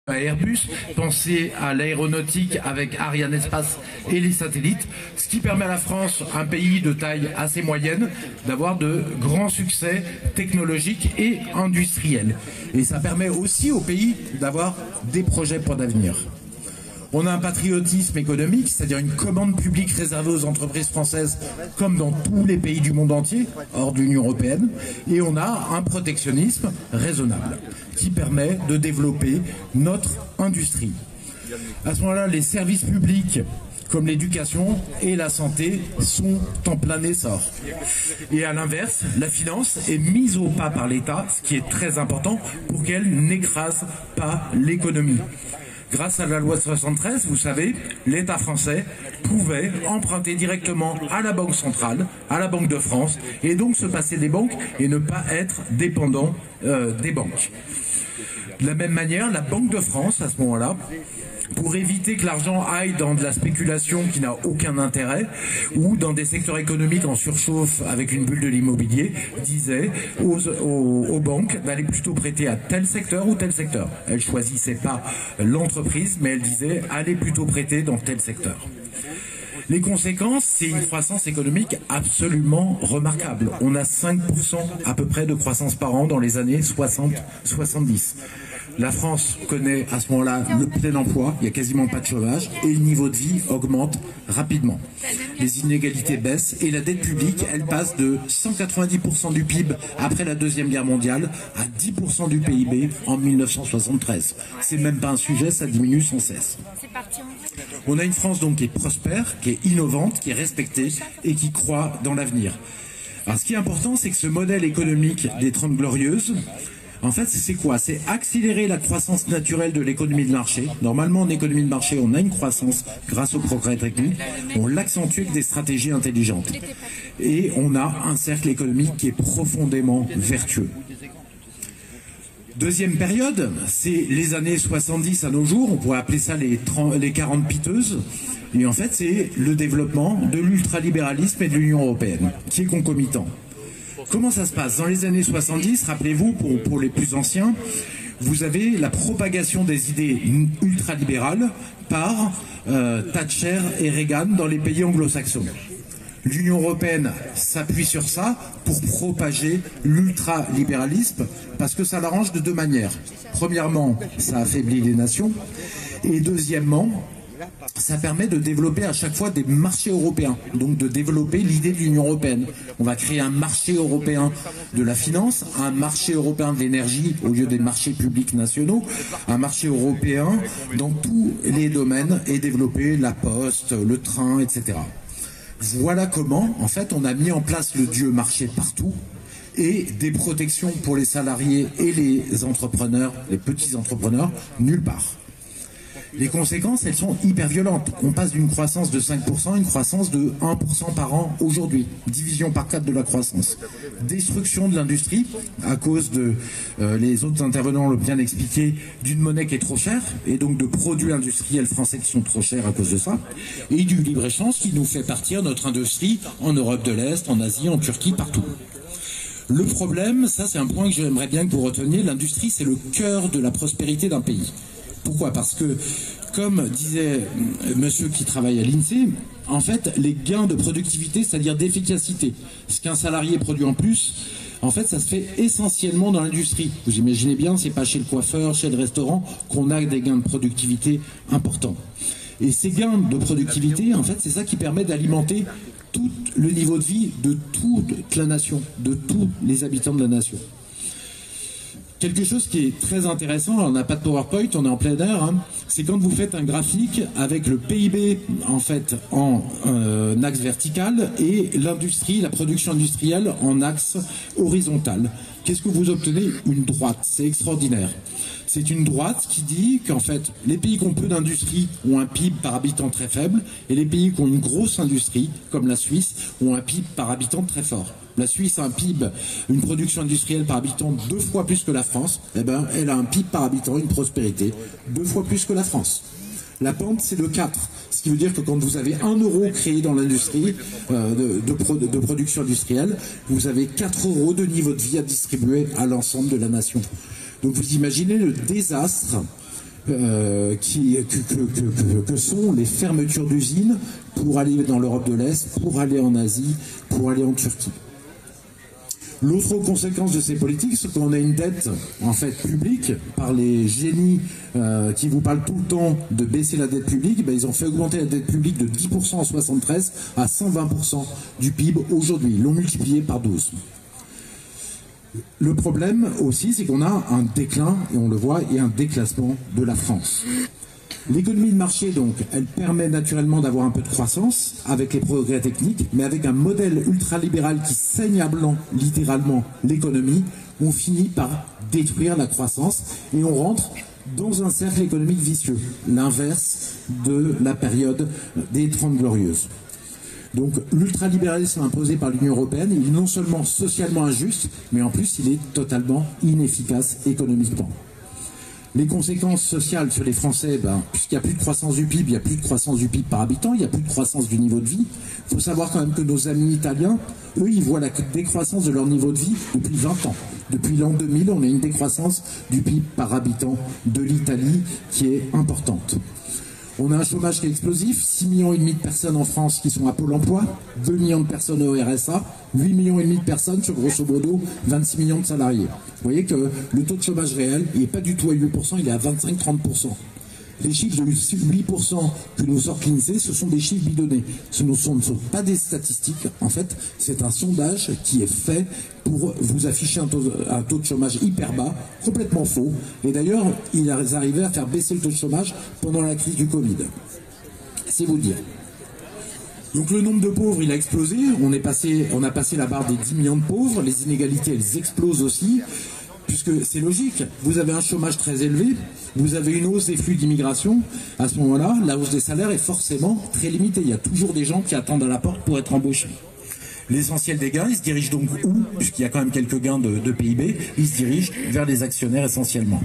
à Airbus, pensez à l'aéronautique avec Ariane Espace et les satellites, ce qui permet à la France, un pays de taille assez moyenne, d'avoir de grands succès technologiques et industriels. Et ça permet aussi au pays d'avoir des projets pour l'avenir. On a un patriotisme économique, c'est-à-dire une commande publique réservée aux entreprises françaises, comme dans tous les pays du monde entier, hors de l'Union européenne, et on a un protectionnisme raisonnable, qui permet de développer notre industrie. À ce moment-là, les services publics, comme l'éducation et la santé, sont en plein essor. Et à l'inverse, la finance est mise au pas par l'État, ce qui est très important pour qu'elle n'écrase pas l'économie. Grâce à la loi de 73, vous savez, l'État français pouvait emprunter directement à la Banque centrale, à la Banque de France, et donc se passer des banques et ne pas être dépendant des banques. De la même manière, la Banque de France, à ce moment-là, pour éviter que l'argent aille dans de la spéculation qui n'a aucun intérêt ou dans des secteurs économiques en surchauffe avec une bulle de l'immobilier, disait aux banques d'aller plutôt prêter à tel secteur ou tel secteur. Elle choisissait pas l'entreprise, mais elle disait allez plutôt prêter dans tel secteur. Les conséquences, c'est une croissance économique absolument remarquable. On a 5% à peu près de croissance par an dans les années 60-70. La France connaît à ce moment-là le plein emploi, il n'y a quasiment pas de chômage, et le niveau de vie augmente rapidement. Les inégalités baissent et la dette publique, elle passe de 190% du PIB après la Deuxième Guerre mondiale à 10% du PIB en 1973. C'est même pas un sujet, ça diminue sans cesse. On a une France donc qui est prospère, qui est innovante, qui est respectée et qui croit dans l'avenir. Alors ce qui est important, c'est que ce modèle économique des 30 Glorieuses, en fait, c'est quoi? C'est accélérer la croissance naturelle de l'économie de marché. Normalement, en économie de marché, on a une croissance grâce au progrès technique. On l'accentue avec des stratégies intelligentes. Et on a un cercle économique qui est profondément vertueux. Deuxième période, c'est les années 70 à nos jours. On pourrait appeler ça les 40 piteuses. Et en fait, c'est le développement de l'ultralibéralisme et de l'Union européenne, qui est concomitant. Comment ça se passe? Dans les années 70, rappelez-vous, pour les plus anciens, vous avez la propagation des idées ultralibérales par Thatcher et Reagan dans les pays anglo-saxons. L'Union européenne s'appuie sur ça pour propager l'ultralibéralisme parce que ça l'arrange de deux manières. Premièrement, ça affaiblit les nations et deuxièmement, ça permet de développer à chaque fois des marchés européens, donc de développer l'idée de l'Union européenne. On va créer un marché européen de la finance, un marché européen de l'énergie au lieu des marchés publics nationaux, un marché européen dans tous les domaines et développer la poste, le train, etc. Voilà comment, en fait, on a mis en place le dieu marché partout et des protections pour les salariés et les entrepreneurs, les petits entrepreneurs, nulle part. Les conséquences, elles sont hyper violentes. On passe d'une croissance de 5% à une croissance de 1% par an aujourd'hui. Division par 4 de la croissance. Destruction de l'industrie à cause de, les autres intervenants l'ont bien expliqué, d'une monnaie qui est trop chère et donc de produits industriels français qui sont trop chers à cause de ça. Et du libre-échange qui nous fait partir notre industrie en Europe de l'Est, en Asie, en Turquie, partout. Le problème, ça c'est un point que j'aimerais bien que vous reteniez, l'industrie c'est le cœur de la prospérité d'un pays. Pourquoi? Parce que, comme disait monsieur qui travaille à l'INSEE, en fait, les gains de productivité, c'est-à-dire d'efficacité, ce qu'un salarié produit en plus, en fait, ça se fait essentiellement dans l'industrie. Vous imaginez bien, c'est pas chez le coiffeur, chez le restaurant, qu'on a des gains de productivité importants. Et ces gains de productivité, en fait, c'est ça qui permet d'alimenter tout le niveau de vie de toute la nation, de tous les habitants de la nation. Quelque chose qui est très intéressant, alors on n'a pas de PowerPoint, on est en plein air, hein, c'est quand vous faites un graphique avec le PIB en fait en axe vertical et l'industrie, la production industrielle en axe horizontal. Qu'est-ce que vous obtenez? Une droite, c'est extraordinaire. C'est une droite qui dit qu'en fait, les pays qui ont peu d'industrie ont un PIB par habitant très faible et les pays qui ont une grosse industrie, comme la Suisse, ont un PIB par habitant très fort. La Suisse a un PIB, une production industrielle par habitant 2 fois plus que la France. Eh ben, elle a un PIB par habitant, une prospérité 2 fois plus que la France. La pente, c'est le 4. Ce qui veut dire que quand vous avez 1 euro créé dans l'industrie de production industrielle, vous avez 4 euros de niveau de vie à distribuer à l'ensemble de la nation. Donc vous imaginez le désastre que sont les fermetures d'usines pour aller dans l'Europe de l'Est, pour aller en Asie, pour aller en Turquie. L'autre conséquence de ces politiques, c'est qu'on a une dette en fait publique par les génies qui vous parlent tout le temps de baisser la dette publique. Ben, ils ont fait augmenter la dette publique de 10% en 73 à 120% du PIB aujourd'hui. Ils l'ont multiplié par 12. Le problème aussi, c'est qu'on a un déclin, et on le voit, et un déclassement de la France. L'économie de marché, donc, elle permet naturellement d'avoir un peu de croissance avec les progrès techniques, mais avec un modèle ultralibéral qui saigne à blanc, littéralement, l'économie, on finit par détruire la croissance et on rentre dans un cercle économique vicieux, l'inverse de la période des 30 Glorieuses. Donc l'ultralibéralisme imposé par l'Union européenne, il est non seulement socialement injuste, mais en plus il est totalement inefficace économiquement. Les conséquences sociales sur les Français, puisqu'il n'y a plus de croissance du PIB, il n'y a plus de croissance du PIB par habitant, il n'y a plus de croissance du niveau de vie. Il faut savoir quand même que nos amis italiens, eux, ils voient la décroissance de leur niveau de vie depuis 20 ans. Depuis l'an 2000, on a une décroissance du PIB par habitant de l'Italie qui est importante. On a un chômage qui est explosif, 6,5 millions de personnes en France qui sont à Pôle emploi, 2 millions de personnes au RSA, 8,5 millions de personnes sur grosso modo 26 millions de salariés. Vous voyez que le taux de chômage réel, il n'est pas du tout à 8%, il est à 25-30%. Les chiffres de 8% que nous sort l'INSEE, ce sont des chiffres bidonnés. Ce ne sont pas des statistiques. En fait, c'est un sondage qui est fait pour vous afficher un taux de chômage hyper bas, complètement faux. Et d'ailleurs, ils arrivaient à faire baisser le taux de chômage pendant la crise du Covid. C'est vous dire. Donc le nombre de pauvres, il a explosé. On a passé la barre des 10 millions de pauvres. Les inégalités, elles explosent aussi. Puisque c'est logique, vous avez un chômage très élevé, vous avez une hausse des flux d'immigration, à ce moment-là, la hausse des salaires est forcément très limitée. Il y a toujours des gens qui attendent à la porte pour être embauchés. L'essentiel des gains, ils se dirigent donc où? Puisqu'il y a quand même quelques gains de PIB, ils se dirigent vers les actionnaires essentiellement.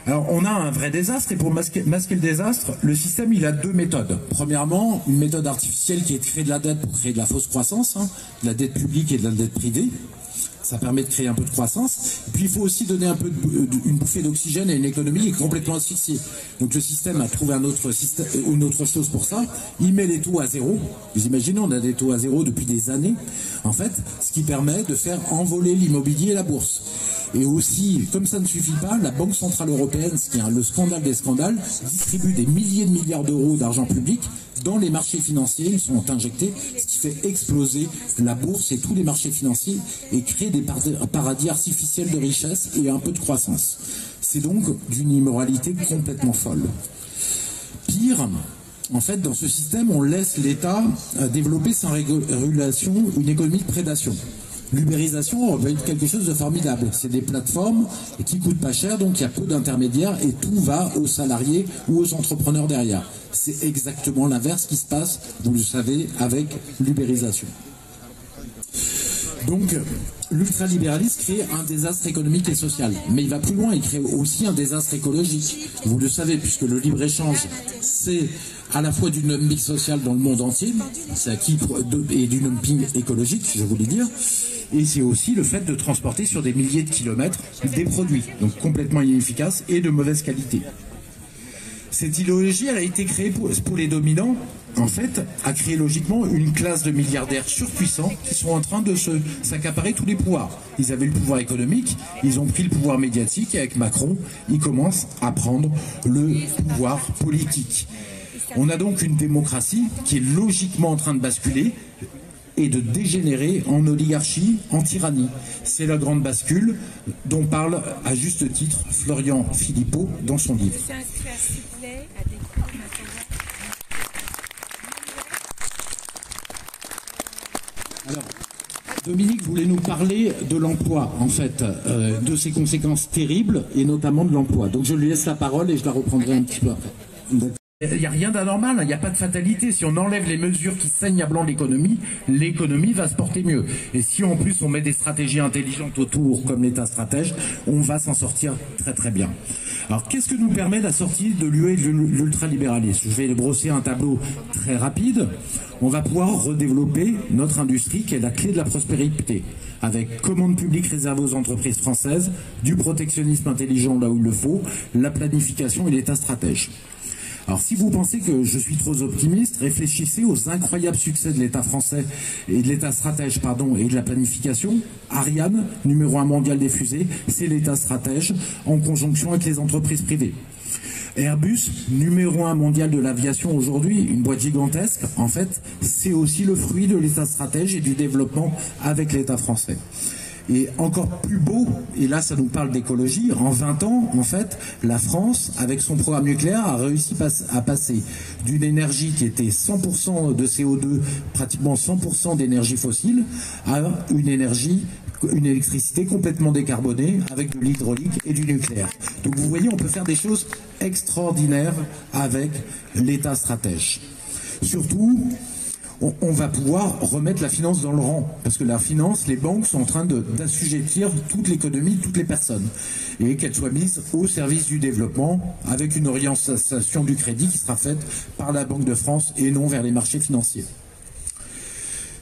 Alors on a un vrai désastre, et pour masquer le désastre, le système il a deux méthodes. Premièrement, une méthode artificielle qui est de créer de la dette pour créer de la fausse croissance, de la dette publique et de la dette privée. Ça permet de créer un peu de croissance. Et puis il faut aussi donner un peu une bouffée d'oxygène à une économie qui est complètement asphyxiée. Donc le système a trouvé une autre chose pour ça. Il met les taux à zéro. Vous imaginez, on a des taux à zéro depuis des années. En fait, ce qui permet de faire envoler l'immobilier et la bourse. Et aussi, comme ça ne suffit pas, la Banque Centrale Européenne, ce qui est le scandale des scandales, distribue des milliers de milliards d'euros d'argent public dans les marchés financiers. Ils sont injectés, ce qui fait exploser la bourse et tous les marchés financiers et créer des paradis artificiels de richesse et un peu de croissance. C'est donc d'une immoralité complètement folle. Pire, en fait, dans ce système, on laisse l'État développer sans régulation une économie de prédation. L'ubérisation va être quelque chose de formidable. C'est des plateformes qui coûtent pas cher, donc il y a peu d'intermédiaires et tout va aux salariés ou aux entrepreneurs derrière. C'est exactement l'inverse qui se passe, vous le savez, avec l'ubérisation. Donc, l'ultralibéralisme crée un désastre économique et social. Mais il va plus loin, il crée aussi un désastre écologique. Vous le savez, puisque le libre-échange, c'est à la fois du dumping social dans le monde entier, c'est acquis et du dumping écologique, je voulais dire, et c'est aussi le fait de transporter sur des milliers de kilomètres des produits, donc complètement inefficaces et de mauvaise qualité. Cette idéologie, elle a été créée pour les dominants, en fait, a créé logiquement une classe de milliardaires surpuissants qui sont en train de s'accaparer tous les pouvoirs. Ils avaient le pouvoir économique, ils ont pris le pouvoir médiatique, et avec Macron, ils commencent à prendre le pouvoir politique. On a donc une démocratie qui est logiquement en train de basculer et de dégénérer en oligarchie, en tyrannie. C'est la grande bascule dont parle à juste titre Florian Philippot dans son livre. Alors, Dominique voulait nous parler de l'emploi, en fait, de ses conséquences terribles, et notamment de l'emploi. Donc je lui laisse la parole et je la reprendrai un petit peu après. Il n'y a rien d'anormal, il n'y a pas de fatalité. Si on enlève les mesures qui saignent à blanc l'économie va se porter mieux. Et si en plus on met des stratégies intelligentes autour, comme l'État stratège, on va s'en sortir très très bien. Alors qu'est-ce que nous permet la sortie de l'UE et de l'ultralibéralisme? Je vais brosser un tableau très rapide. On va pouvoir redévelopper notre industrie qui est la clé de la prospérité, avec commande publique réservée aux entreprises françaises, du protectionnisme intelligent là où il le faut, la planification et l'État stratège. Alors si vous pensez que je suis trop optimiste, réfléchissez aux incroyables succès de l'État français et de l'État stratège, et de la planification. Ariane, numéro 1 mondial des fusées, c'est l'État stratège en conjonction avec les entreprises privées. Airbus, numéro 1 mondial de l'aviation aujourd'hui, une boîte gigantesque, en fait, c'est aussi le fruit de l'État stratège et du développement avec l'État français. Et encore plus beau, et là ça nous parle d'écologie, en 20 ans, en fait, la France, avec son programme nucléaire, a réussi à passer d'une énergie qui était 100% de CO2, pratiquement 100% d'énergie fossile, à une électricité complètement décarbonée, avec de l'hydraulique et du nucléaire. Donc vous voyez, on peut faire des choses extraordinaires avec l'État stratège. Surtout, on va pouvoir remettre la finance dans le rang. Parce que la finance, les banques sont en train d'assujettir toute l'économie, toutes les personnes. Et qu'elles soient mises au service du développement, avec une orientation du crédit qui sera faite par la Banque de France et non vers les marchés financiers.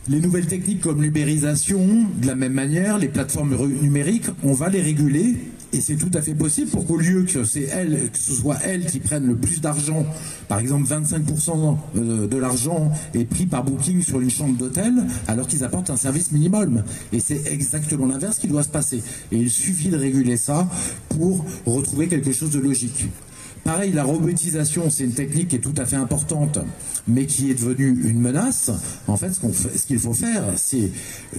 Les nouvelles techniques comme l'ubérisation, de la même manière, les plateformes numériques, on va les réguler. Et c'est tout à fait possible pour qu'au lieu que ce soit elles qui prennent le plus d'argent, par exemple 25% de l'argent est pris par Booking sur une chambre d'hôtel, alors qu'ils apportent un service minimum. Et c'est exactement l'inverse qui doit se passer. Et il suffit de réguler ça pour retrouver quelque chose de logique. Pareil, la robotisation, c'est une technique qui est tout à fait importante, mais qui est devenue une menace. En fait, ce qu'il faut faire, c'est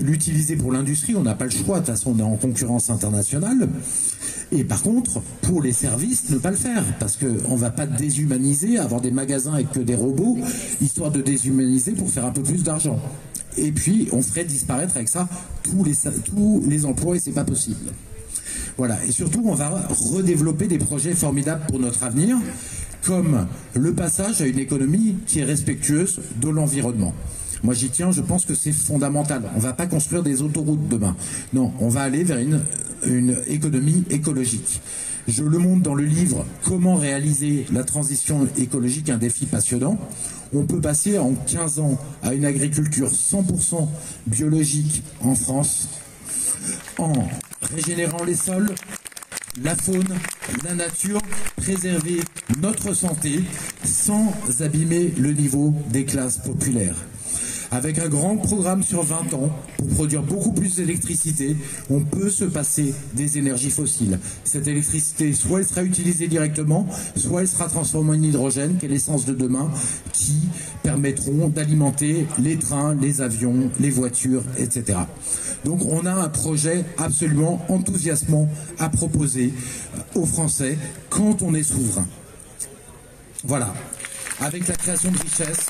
l'utiliser pour l'industrie. On n'a pas le choix, de toute façon, on est en concurrence internationale. Et par contre, pour les services, ne pas le faire, parce qu'on ne va pas déshumaniser, avoir des magasins avec que des robots, histoire de déshumaniser pour faire un peu plus d'argent. Et puis, on ferait disparaître avec ça tous les emplois, et c'est pas possible. Voilà, et surtout on va redévelopper des projets formidables pour notre avenir, comme le passage à une économie qui est respectueuse de l'environnement. Moi j'y tiens, je pense que c'est fondamental. On ne va pas construire des autoroutes demain. Non, on va aller vers une économie écologique. Je le montre dans le livre « Comment réaliser la transition écologique, un défi passionnant ». On peut passer en 15 ans à une agriculture 100% biologique en France, en régénérant les sols, la faune, la nature, préserver notre santé sans abîmer le niveau des classes populaires. Avec un grand programme sur 20 ans pour produire beaucoup plus d'électricité, on peut se passer des énergies fossiles. Cette électricité, soit elle sera utilisée directement, soit elle sera transformée en hydrogène, qui est l'essence de demain, qui permettront d'alimenter les trains, les avions, les voitures, etc. Donc on a un projet absolument enthousiasmant à proposer aux Français quand on est souverain. Voilà, avec la création de richesses.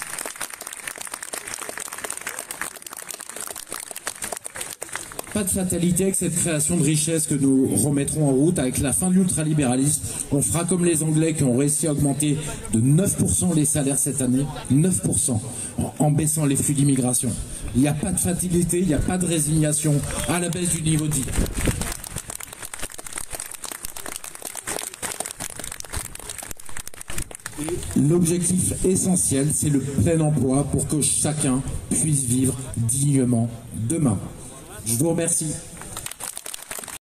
Pas de fatalité avec cette création de richesse que nous remettrons en route. Avec la fin de l'ultralibéralisme, on fera comme les Anglais qui ont réussi à augmenter de 9% les salaires cette année, 9%, en baissant les flux d'immigration. Il n'y a pas de fatalité, il n'y a pas de résignation à la baisse du niveau de vie. L'objectif essentiel, c'est le plein emploi pour que chacun puisse vivre dignement demain. Je vous remercie.